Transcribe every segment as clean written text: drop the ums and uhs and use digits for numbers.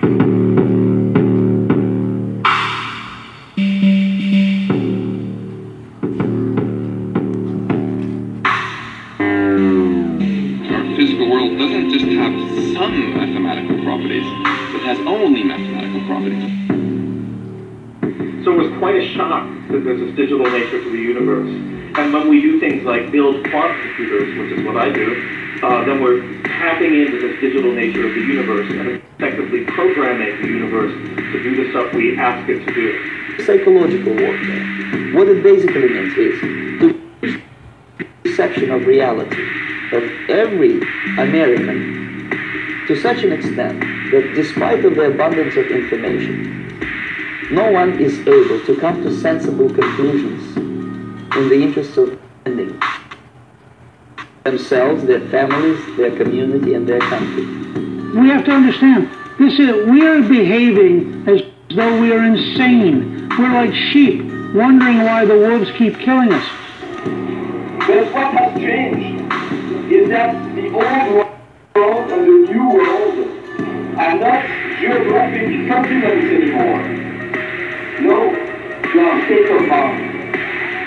Physical world doesn't just have some mathematical properties, it has only mathematical properties. So it was quite a shock that there's this digital nature to the universe. And when we do things like build quantum computers, which is what I do, then we're tapping into this digital nature of the universe and effectively programming the universe to do the stuff we ask it to do. Psychological warfare. What it basically means is the perception of reality of every American to such an extent that despite of the abundance of information, no one is able to come to sensible conclusions in the interest of defending themselves, their families, their community, and their country. We have to understand, we are behaving as though we are insane. We're like sheep, wondering why the wolves keep killing us. But what has changed is that the old world and the new world are not geographic continents anymore. No, they are state of mind.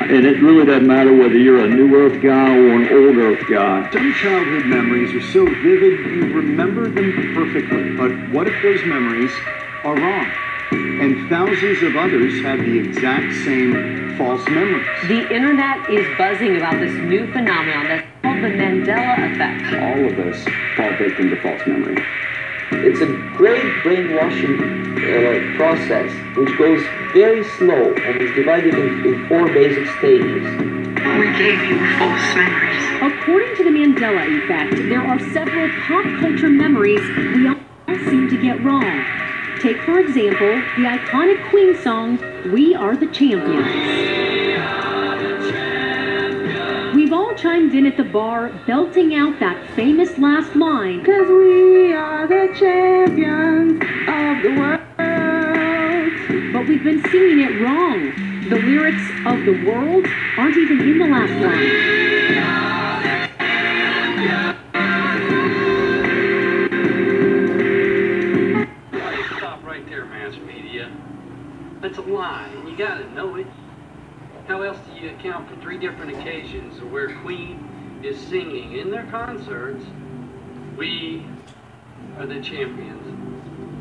And it really doesn't matter whether you're a new Earth guy or an old Earth guy. Some childhood memories are so vivid you remember them perfectly. But what if those memories are wrong? And thousands of others have the exact same false memories. The internet is buzzing about this new phenomenon that's called the Mandela effect. All of us fall victim to false memory. It's a great brainwashing process which goes very slow and is divided in 4 basic stages. We gave you false memories. According to the Mandela effect, there are several pop culture memories we all seem to get wrong. Take, for example, the iconic Queen song, "We Are the Champions." We've all chimed in at the bar, belting out that famous last line, "'Cause we are the champions of the world." But we've been singing it wrong. The lyrics of "the world" aren't even in the last line. That's a lie, and you gotta know it. How else do you account for 3 different occasions where Queen is singing in their concerts, "We are the champions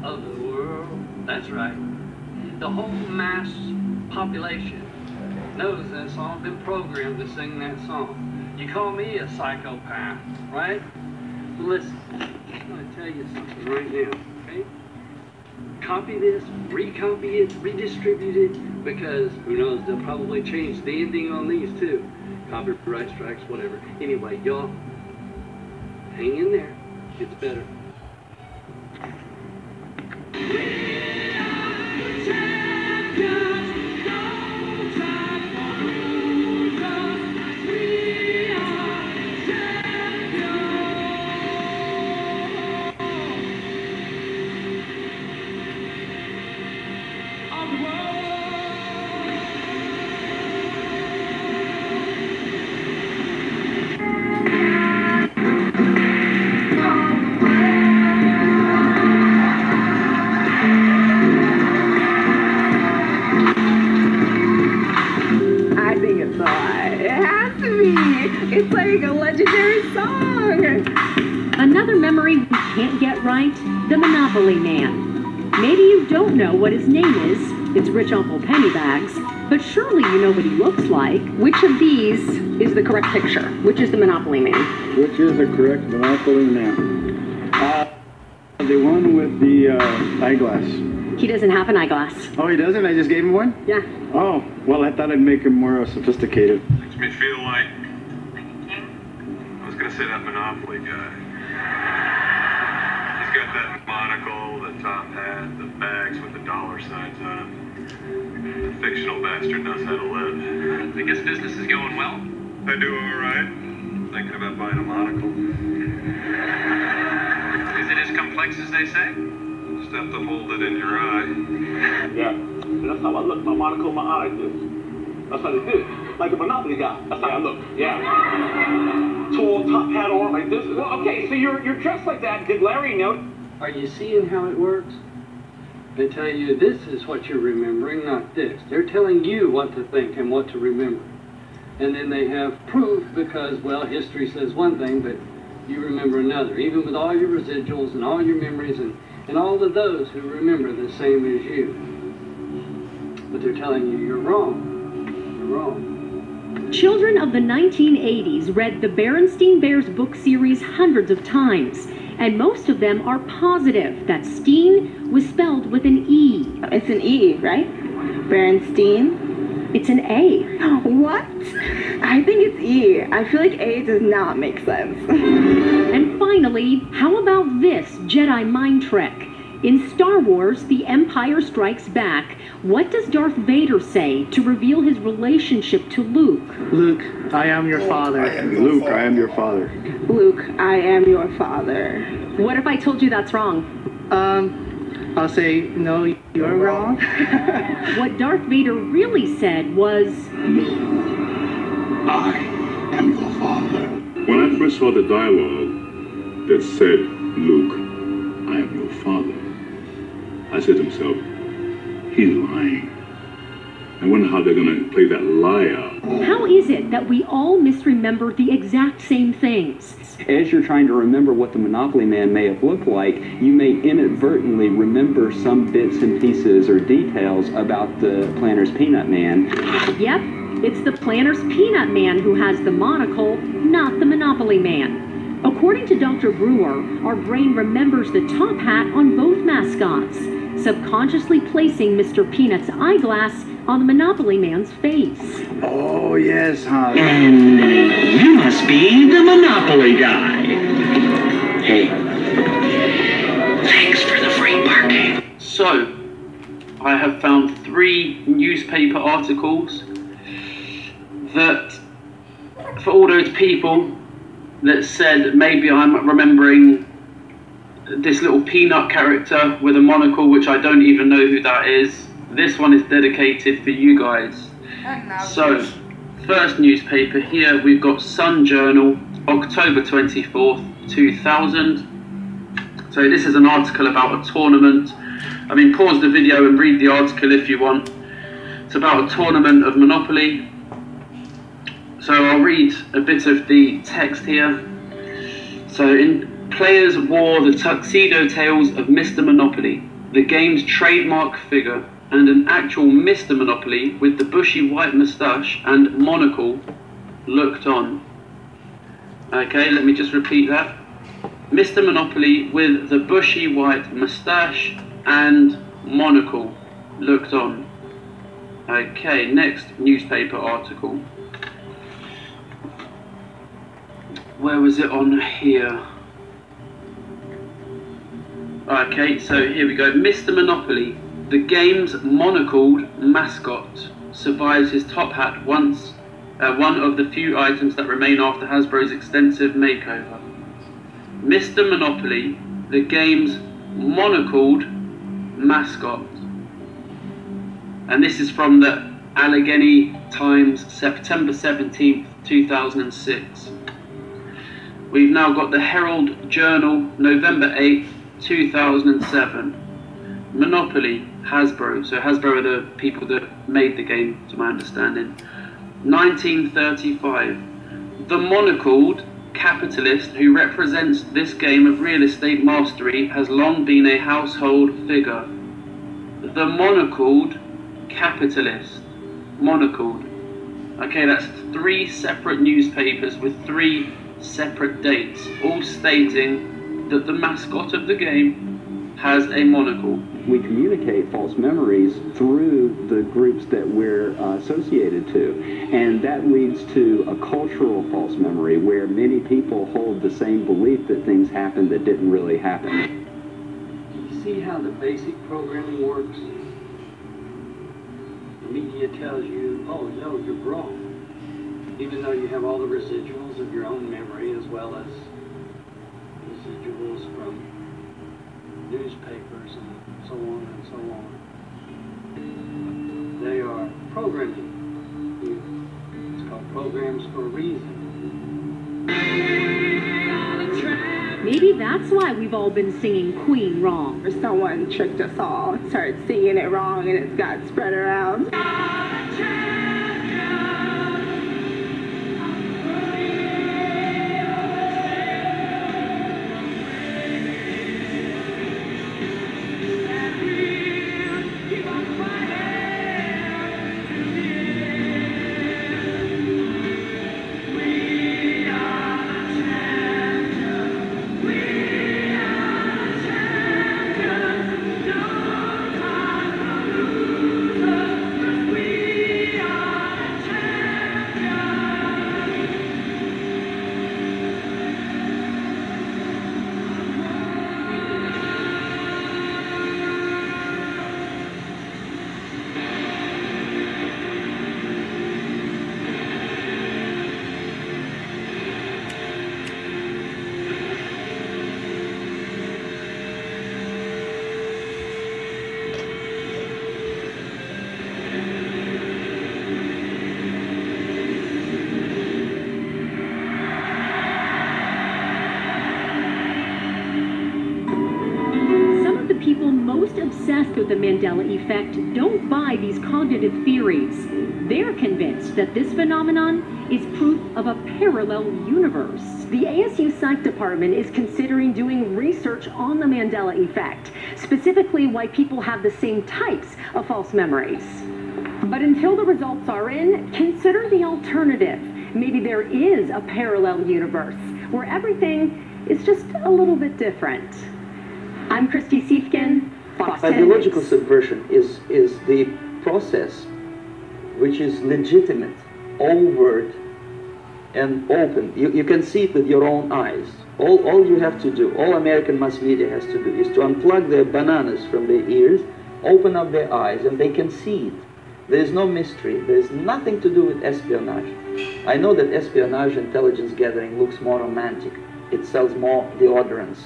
of the world"? That's right. The whole mass population knows that song, been programmed to sing that song. You call me a psychopath, right? Listen, I'm gonna tell you something right now, okay? Copy this, recopy it, redistribute it, because who knows, they'll probably change the ending on these too. Copyright strikes, whatever. Anyway, y'all, hang in there. It's better. It's like a legendary song. Another memory we can't get right, the Monopoly Man. Maybe you don't know what his name is. It's Rich Uncle Pennybags. But surely you know what he looks like. Which of these is the correct picture? Which is the Monopoly Man? Which is the correct Monopoly Man? The one with the eyeglass. He doesn't have an eyeglass. Oh, he doesn't? I just gave him one? Yeah. Oh, well, I thought I'd make him more sophisticated. Makes me feel like I was gonna say that Monopoly guy. He's got that monocle, the top hat, the bags with the dollar signs on them. The fictional bastard knows how to live. I guess business is going well? I do all right. Thinking about buying a monocle. Is it as complex as they say? Just have to hold it in your eye. Yeah, and that's how I look. My monocle, my eye, that's how they do. Like a Monopoly guy. That's how I look. Yeah. Tall top hat on like this. Well, okay, so you're dressed like that. Did Larry know? Are you seeing how it works? They tell you this is what you're remembering, not this. They're telling you what to think and what to remember. And then they have proof because, well, history says one thing, but you remember another. Even with all your residuals and all your memories and all of those who remember the same as you. But they're telling you you're wrong. You're wrong. Children of the 1980s read the Berenstain Bears book series hundreds of times, and most of them are positive that Steen was spelled with an E. It's an E, right? Berenstain? It's an A. What? I think it's E. I feel like A does not make sense. And finally, how about this Jedi mind trick? In Star Wars, The Empire Strikes Back, what does Darth Vader say to reveal his relationship to Luke? Luke, I am your father. Luke, I am your father. Luke, I am your father. What if I told you that's wrong? I'll say, no, you're wrong. What Darth Vader really said was, I am your father. When I first saw the dialogue that said, Luke, I am your father, I said to myself, he's lying. I wonder how they're going to play that lie out. How is it that we all misremember the exact same things? As you're trying to remember what the Monopoly Man may have looked like, you may inadvertently remember some bits and pieces or details about the Planters Peanut Man. Yep, it's the Planters Peanut Man who has the monocle, not the Monopoly Man. According to Dr. Brewer, our brain remembers the top hat on both mascots, subconsciously placing Mr. Peanut's eyeglass on the Monopoly Man's face. Oh, yes, huh? And you must be the Monopoly guy. Hey, thanks for the free parking. So, I have found 3 newspaper articles that, for all those people that said maybe I'm remembering this little peanut character with a monocle, which I don't even know who that is. This one is dedicated for you guys. So, first newspaper here, we've got Sun Journal, October 24th, 2000. So this is an article about a tournament. I mean, pause the video and read the article if you want. It's about a tournament of Monopoly. So I'll read a bit of the text here. So players wore the tuxedo tails of Mr. Monopoly, the game's trademark figure, and an actual Mr. Monopoly with the bushy white moustache and monocle looked on. Okay, let me just repeat that. Mr. Monopoly with the bushy white moustache and monocle looked on. Okay, next newspaper article. Where was it on here? Okay, so here we go. Mr. Monopoly, the game's monocled mascot, survives his top hat once, one of the few items that remain after Hasbro's extensive makeover. Mr. Monopoly, the game's monocled mascot. And this is from the Allegheny Times, September 17th, 2006. We've now got the Herald Journal, November 8th, 2007. Monopoly, Hasbro. So Hasbro are the people that made the game, to my understanding. 1935. The monocled capitalist who represents this game of real estate mastery has long been a household figure. The monocled capitalist. Monocled. Okay, that's 3 separate newspapers with 3 separate dates, all stating that the mascot of the game has a monocle. We communicate false memories through the groups that we're associated to, and that leads to a cultural false memory where many people hold the same belief that things happened that didn't really happen. You see how the basic programming works? The media tells you, oh no, you're wrong, even though you have all the residuals of your own memory as well as residuals from newspapers and so on and so on. They are programming you. It's called programs for a reason. Maybe that's why we've all been singing Queen wrong. Or someone tricked us all, started singing it wrong, and it's got spread around. Obsessed with the Mandela effect don't buy these cognitive theories. They're convinced that this phenomenon is proof of a parallel universe. The ASU Psych Department is considering doing research on the Mandela effect, specifically why people have the same types of false memories. But until the results are in, consider the alternative. Maybe there is a parallel universe where everything is just a little bit different. I'm Christy Siefkin. Ideological subversion is the process which is legitimate, overt, and open. You can see it with your own eyes. All you have to do, all American mass media has to do, is to unplug their bananas from their ears, open up their eyes, and they can see it. There is no mystery. There is nothing to do with espionage. I know that espionage intelligence gathering looks more romantic. It sells more deodorants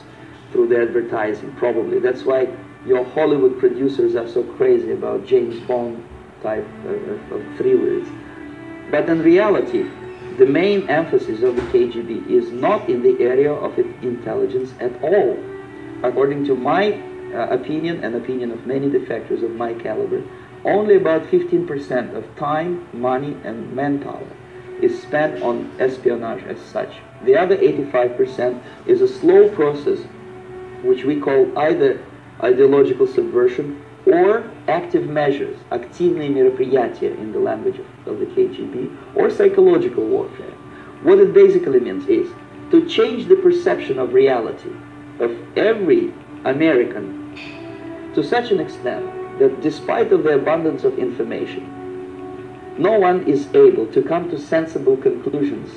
through the advertising, probably. That's why your Hollywood producers are so crazy about James Bond type of thrillers. But in reality, the main emphasis of the KGB is not in the area of intelligence at all. According to my opinion and opinion of many defectors of my caliber, only about 15% of time, money, and manpower is spent on espionage as such. The other 85% is a slow process which we call either ideological subversion or active measures, активные мероприятия in the language of the KGB, or psychological warfare. What it basically means is to change the perception of reality of every American to such an extent that despite of the abundance of information, no one is able to come to sensible conclusions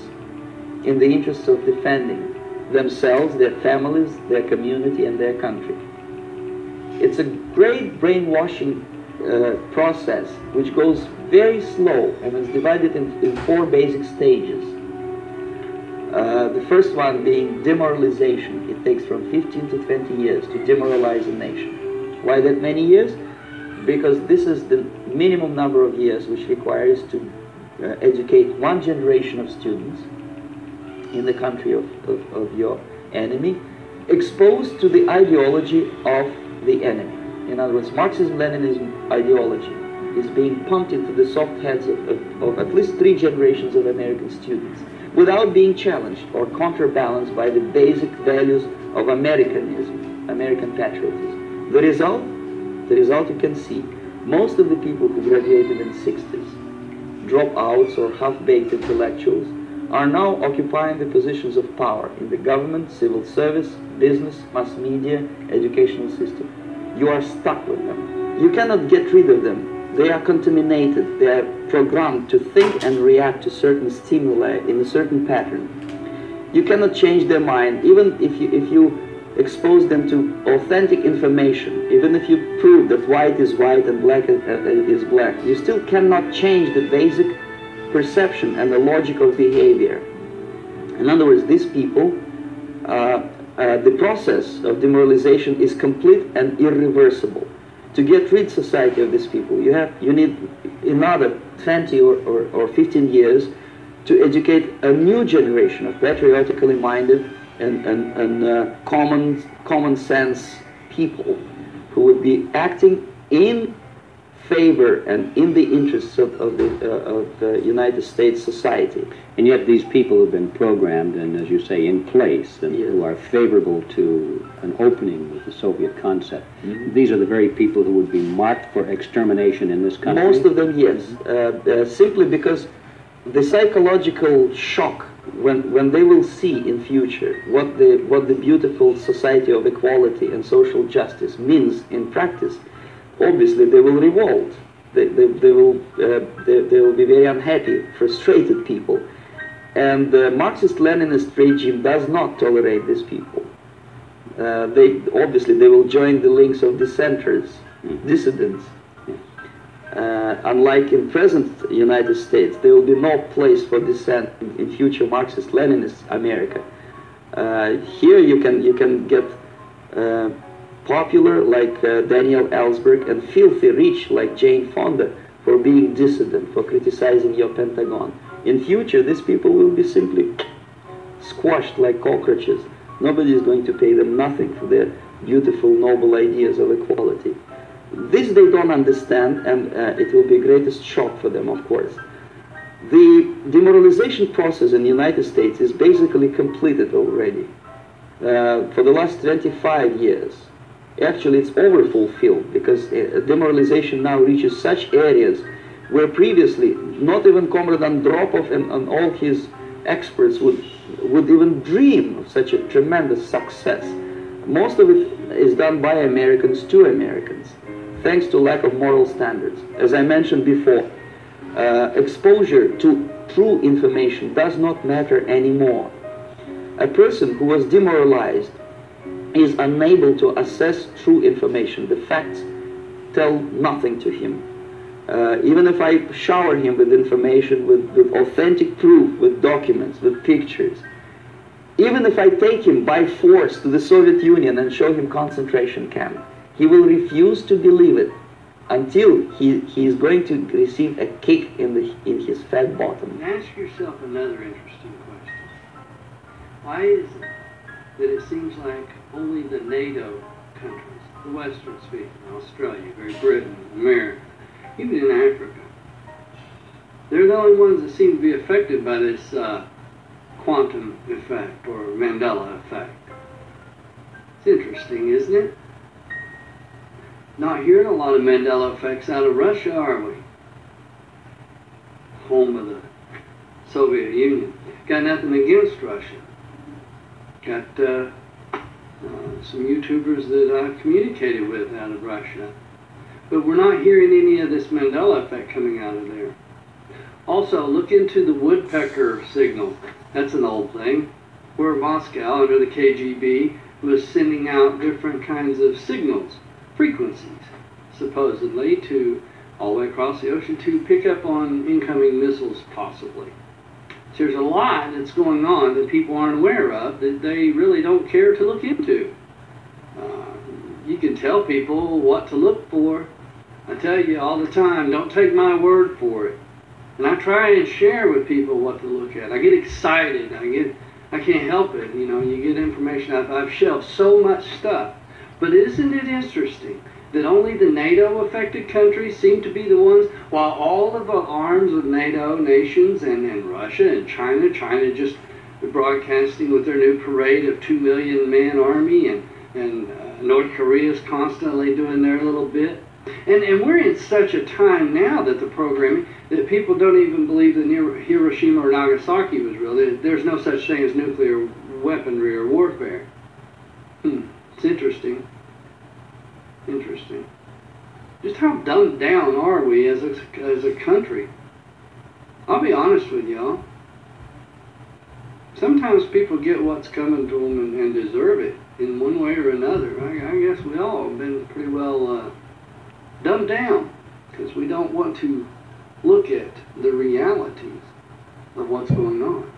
in the interests of defending themselves, their families, their community, and their country. It's a great brainwashing process which goes very slow and is divided in 4 basic stages. The first one being demoralization. It takes from 15 to 20 years to demoralize a nation. Why that many years? Because this is the minimum number of years which requires to educate one generation of students in the country of your enemy, exposed to the ideology of the enemy. In other words, Marxism-Leninism ideology is being pumped into the soft heads of at least 3 generations of American students without being challenged or counterbalanced by the basic values of Americanism, American patriotism. The result you can see. Most of the people who graduated in the 60s, dropouts or half-baked intellectuals, are now occupying the positions of power in the government, civil service, business, mass media, educational system. You are stuck with them. You cannot get rid of them. They are contaminated. They are programmed to think and react to certain stimuli in a certain pattern. You cannot change their mind, even if you expose them to authentic information, even if you prove that white is white and black is black. You still cannot change the basic perception and the logic of behavior. In other words, these people, the process of demoralization is complete and irreversible. To get rid of society of these people, you need another 20 or 15 years to educate a new generation of patriotically minded, and common sense people who would be acting in favor and in the interests of the United States society. And yet these people have been programmed and, as you say, in place, and who are favorable to an opening with the Soviet concept. Mm-hmm. These are the very people who would be marked for extermination in this country? Most of them, yes. Simply because the psychological shock when they will see in future what the beautiful society of equality and social justice means in practice, obviously they will revolt. They will be very unhappy, frustrated people. And the Marxist-Leninist regime does not tolerate these people. Obviously they will join the links of dissenters, dissidents. Unlike in present United States, there will be no place for dissent in future Marxist-Leninist America. Here you can get popular like Daniel Ellsberg and filthy rich like Jane Fonda for being dissident, for criticizing your Pentagon. In future, these people will be simply squashed like cockroaches. Nobody is going to pay them nothing for their beautiful, noble ideas of equality. This they don't understand, and it will be greatest shock for them, of course. The demoralization process in the United States is basically completed already. For the last 25 years. Actually, it's overfulfilled, because demoralization now reaches such areas where previously not even Comrade Andropov and all his experts would even dream of such a tremendous success. Most of it is done by Americans to Americans, thanks to lack of moral standards. As I mentioned before, exposure to true information does not matter anymore. A person who was demoralized is unable to assess true information. The facts tell nothing to him. Even if I shower him with information, with authentic proof, with documents, with pictures, even if I take him by force to the Soviet Union and show him concentration camp, he will refuse to believe it until he is going to receive a kick in his fat bottom. Ask yourself another interesting question. Why is it that it seems like only the NATO countries, the Western speaking, Australia, Great Britain, America, even in Africa, they're the only ones that seem to be affected by this quantum effect or Mandela effect? It's interesting, isn't it? Not hearing a lot of Mandela effects out of Russia, are we? Home of the Soviet Union. Got nothing against Russia. Got some YouTubers that I communicated with out of Russia. But we're not hearing any of this Mandela effect coming out of there. Also, look into the woodpecker signal. That's an old thing. Where Moscow, under the KGB, was sending out different kinds of signals, frequencies, supposedly, to all the way across the ocean to pick up on incoming missiles, possibly. So there's a lot that's going on that people aren't aware of, that they really don't care to look into. You can tell people what to look for. I tell you all the time, don't take my word for it. And I try and share with people what to look at. I get excited. I can't help it. You know, you get information. I've shelved so much stuff. But isn't it interesting that only the NATO-affected countries seem to be the ones, while all of the arms of NATO nations and Russia and China just broadcasting with their new parade of 2 million man army, and North Korea's constantly doing their little bit. And we're in such a time now that the programming, that people don't even believe that Hiroshima or Nagasaki was real. There's no such thing as nuclear weaponry or warfare. It's interesting. Interesting. Just how dumbed down are we as a country? I'll be honest with y'all. Sometimes people get what's coming to them and deserve it in one way or another. I guess we all have been pretty well dumbed down because we don't want to look at the realities of what's going on.